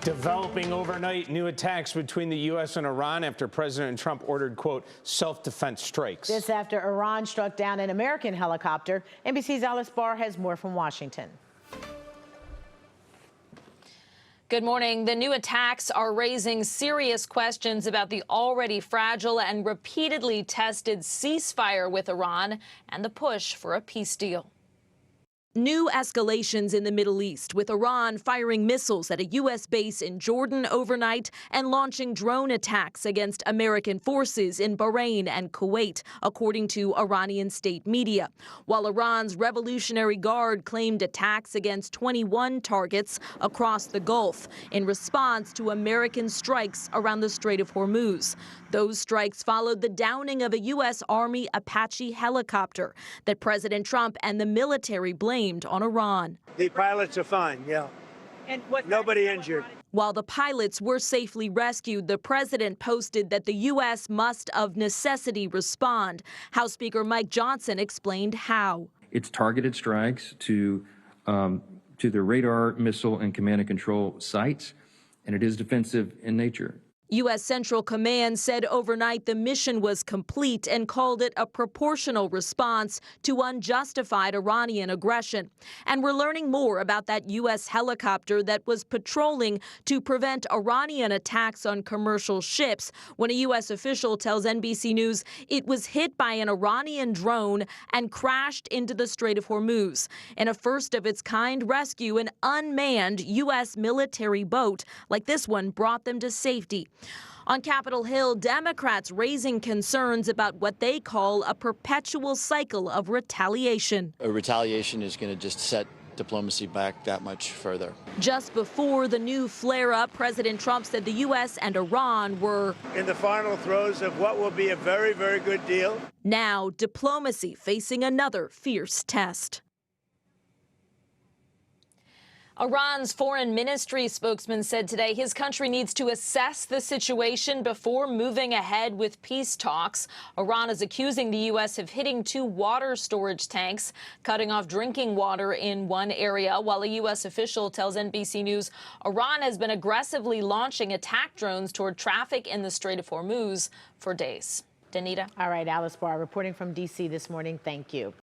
Developing overnight, new attacks between the U.S. and Iran after President Trump ordered, quote, self-defense strikes. This after Iran struck down an American helicopter. NBC's Alice Barr has more from Washington. Good morning. The new attacks are raising serious questions about the already fragile and repeatedly tested ceasefire with Iran and the push for a peace deal. New escalations in the Middle East, with Iran firing missiles at a U.S. base in Jordan overnight and launching drone attacks against American forces in Bahrain and Kuwait, according to Iranian state media. While Iran's Revolutionary Guard claimed attacks against 21 targets across the Gulf in response to American strikes around the Strait of Hormuz. Those strikes followed the downing of a U.S. Army Apache helicopter that President Trump and the military blamed on Iran. The pilots are fine, yeah. And nobody injured. While the pilots were safely rescued, the president posted that the U.S. must of necessity respond. House Speaker Mike Johnson explained how. It's targeted strikes to the radar, missile, and command and control sites, and it is defensive in nature. U.S. Central Command said overnight the mission was complete and called it a proportional response to unjustified Iranian aggression. And we're learning more about that U.S. helicopter that was patrolling to prevent Iranian attacks on commercial ships when a U.S. official tells NBC News it was hit by an Iranian drone and crashed into the Strait of Hormuz. In a first-of-its-kind rescue, an unmanned U.S. military boat like this one brought them to safety. On Capitol Hill, Democrats raising concerns about what they call a perpetual cycle of retaliation. Retaliation is going to just set diplomacy back that much further. Just before the new flare-up, President Trump said the U.S. and Iran were in the final throes of what will be a very, very good deal. Now, diplomacy facing another fierce test. Iran's foreign ministry spokesman said today his country needs to assess the situation before moving ahead with peace talks. Iran is accusing the U.S. of hitting 2 water storage tanks, cutting off drinking water in one area, while a U.S. official tells NBC News Iran has been aggressively launching attack drones toward traffic in the Strait of Hormuz for days. Danita. All right, Alice Barr reporting from D.C. this morning. Thank you.